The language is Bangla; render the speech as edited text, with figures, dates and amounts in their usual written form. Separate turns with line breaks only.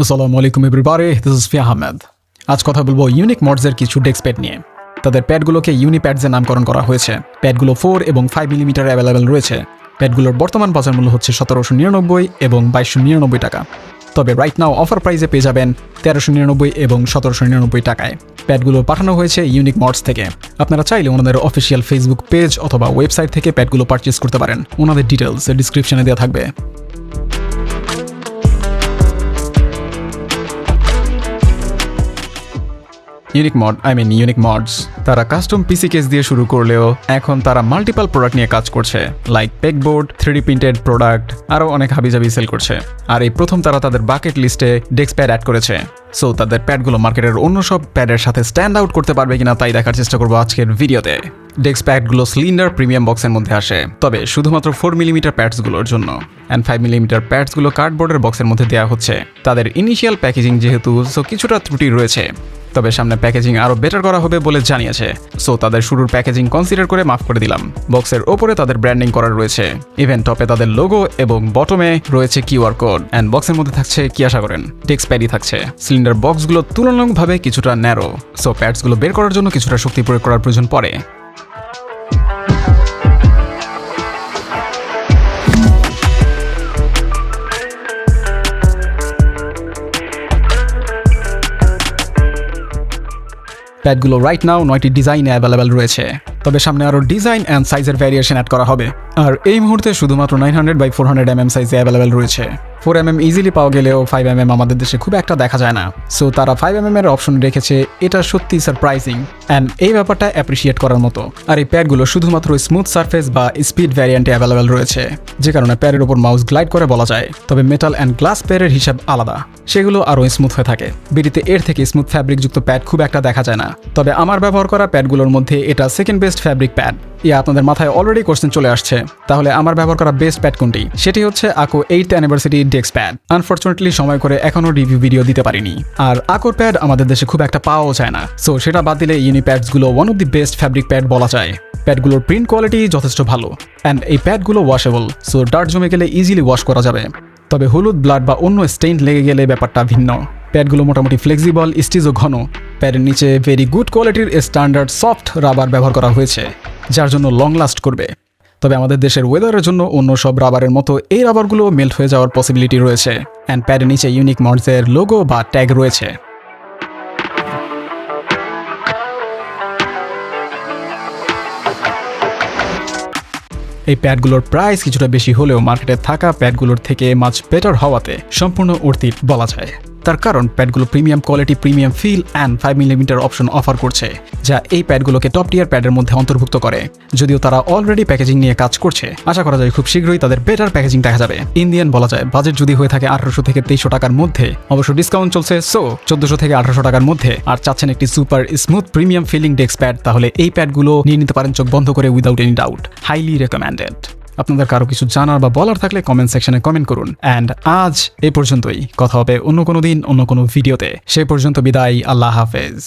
আসসালামু আলাইকুম এভরিবডি, দিস ইজ ফিয়া আহমেদ। আজ কথা বলবো ইউনিক মডসের কিছু ডেস্ক প্যাড নিয়ে। তাদের প্যাডগুলোকে ইউনিপ্যাডসে নামকরণ করা হয়েছে। প্যাডগুলো 4 এবং 5 মিলিমিটার অ্যাভেলেবেল রয়েছে। প্যাডগুলোর বর্তমান বাজার মূল্য হচ্ছে 1799 এবং 2299 টাকা। তবে রাইট নাও অফার প্রাইসে পেয়ে যাবেন 1399 এবং 1799 টাকায়। প্যাডগুলো পাঠানো হয়েছে ইউনিক মডস থেকে। আপনারা চাইলে ওনাদের অফিসিয়াল ফেসবুক পেজ অথবা ওয়েবসাইট থেকে প্যাডগুলো পারচেজ করতে পারেন। ওনাদের ডিটেলস ডিসক্রিপশনে দেওয়া থাকবে। ইউনিক মডস তারা কাস্টম পিসি কেস দিয়ে শুরু করলেও এখন তারা মাল্টিপল প্রোডাক্ট নিয়ে কাজ করছে, লাইক পেকবোর্ড, 3D প্রিন্টেড প্রোডাক্ট, আরও অনেক হাবিজাবি সেল করছে। আর এই প্রথম তারা তাদের বাকেট লিস্টে ডেস্ক প্যাড অ্যাড করেছে। সো তাদের প্যাডগুলো মার্কেটের অন্য সব প্যাডের সাথে স্ট্যান্ড আউট করতে পারবে কিনা তাই দেখার চেষ্টা করবো আজকের ভিডিওতে। ডেস্ক প্যাডগুলো সিলিন্ডার প্রিমিয়াম বক্সের মধ্যে আসে, তবে শুধুমাত্র 4 মিলিমিটার প্যাডসগুলোর জন্য, অ্যান্ড 5 মিলিমিটার প্যাডসগুলো কার্ডবোর্ডের বক্সের মধ্যে দেওয়া হচ্ছে। তাদের ইনিশিয়াল প্যাকেজিং যেহেতু কিছুটা ত্রুটি রয়েছে, তবে সামনে প্যাকেজিং আরও বেটার করা হবে বলে জানিয়েছে। সো তাদের শুরুর প্যাকেজিং কনসিডার করে মাফ করে দিলাম। বক্সের ওপরে তাদের ব্র্যান্ডিং করা রয়েছে, ইভেন টপে তাদের লোগো এবং বটমে রয়েছে কিউআর কোড, অ্যান্ড বক্সের মধ্যে থাকছে কি আশা করেন, ডেস্ক প্যাডই থাকছে। সিলিন্ডার বক্সগুলো তুলনামূলকভাবে কিছুটা ন্যারো, সো প্যাডসগুলো বের করার জন্য কিছুটা শক্তি প্রয়োগ করার প্রয়োজন পড়ে। প্যাডগুলো রাইট নাও 9টি ডিজাইনে অ্যাভেলেবেল রয়েছে, তবে সামনে আরও ডিজাইন অ্যান্ড সাইজের ভ্যারিয়েশন অ্যাড করা হবে। আর এই মুহূর্তে শুধুমাত্র 900x400 সাইজে অ্যাভেলেবেল রয়েছে। 4mm ইজিলি পাওয়া গেলেও 5mm আমাদের দেশে খুব একটা দেখা যায় না। সো তারা 5mm এর অপশন রেখেছে, এটা সত্যি সারপ্রাইজিং অ্যান্ড এই ব্যাপারটা অ্যাপ্রিসিয়েট করার মতো। আর এই প্যাডগুলো শুধুমাত্র স্মুথ সারফেস বা স্পিড ভ্যারিয়েন্টে অ্যাভেলেবেল রয়েছে, যে কারণে প্যাডের উপর মাউস গ্লাইড করে বলা যায়। তবে মেটাল অ্যান্ড গ্লাস প্যাডের হিসাব আলাদা, সেগুলো আরও স্মুথ হয়ে থাকে। বিডিতে এর থেকে স্মুথ ফ্যাব্রিকযুক্ত প্যাড খুব একটা দেখা যায় না, তবে আমার ব্যবহার করা প্যাডগুলোর মধ্যে এটা সেকেন্ড বেস্ট ফ্যাব্রিক প্যাড। আপনাদের মাথায় অলরেডি কোশ্চেন চলে আসছে, তাহলে আমার ব্যবহার করা বেস্ট প্যাড কোনটি? সেটি হচ্ছে আকো 8th anniversary desk pad. Unfortunately সময় করে এখনো রিভিউ ভিডিও দিতে পারিনি, আর আকোর প্যাড আমাদের দেশে খুব একটা পাওয়াও যায় না। সো সেটা বাদ দিলে ইউনিপ্যাডসগুলো one of the best fabric pad বলা যায়। প্যাডগুলোর প্রিন্ট কোয়ালিটি যথেষ্ট ভালো, অ্যান্ড এই প্যাডগুলো ওয়াশেবল, সো ডার্ট জমে গেলে ইজিলি ওয়াশ করা যাবে। তবে হলুদ, ব্লাড বা অন্য স্টেইন লেগে গেলে ব্যাপারটা ভিন্ন। প্যাডগুলো মোটামুটি ফ্লেক্সিবল, স্টিচও ঘন। প্যাডের নিচে ভেরি গুড কোয়ালিটির স্ট্যান্ডার্ড সফট রাবার ব্যবহার করা হয়েছে, যার জন্য লং লাস্ট করবে। তবে আমাদের দেশের ওয়েদারের জন্য অন্য সব রাবারের মতো এই রাবারগুলো মেল্ট হয়ে যাওয়ার পসিবিলিটি রয়েছে। অ্যান্ড প্যাডের নিচে ইউনিক মডসের লোগো বা ট্যাগ রয়েছে। এই প্যাডগুলোর প্রাইস কিছুটা বেশি হলেও মার্কেটে থাকা প্যাডগুলোর থেকে মাচ বেটার হওয়াতে সম্পূর্ণ অর্থিত বলা যায়। তার কারণ প্যাডগুলো premium quality, premium feel and 5 millimetre option offer করছে, যা এই প্যাডগুলোকে টপ টিয়ার প্যাডের মধ্যে অন্তর্ভুক্ত করে। যদিও তারা অলরেডি প্যাকেজিং নিয়ে কাজ করছে, আশা করা যায় খুব শীঘ্রই তাদের বেটার প্যাকেজিং দেখা যাবে। ইন্ডিয়ান বলা যায়, বাজেট যদি হয়ে থাকে 1800 থেকে 2300 টাকার মধ্যে, অবশ্য ডিসকাউন্ট চলছে, সো 1400 থেকে 1800 টাকার মধ্যে, আর চাচ্ছেন একটি super smooth premium feeling desk pad, তাহলে এই প্যাডগুলো নিয়ে নিতে পারেন চোখ বন্ধ করে, without any doubt. Highly recommended. আপনাদের কারো কিছু জানার বা বলার থাকলে কমেন্ট সেকশনে কমেন্ট করুন। অ্যান্ড আজ এই পর্যন্তই, কথা হবে অন্য কোনো দিন অন্য কোনো ভিডিওতে। সে পর্যন্ত বিদায়, আল্লাহ হাফেজ।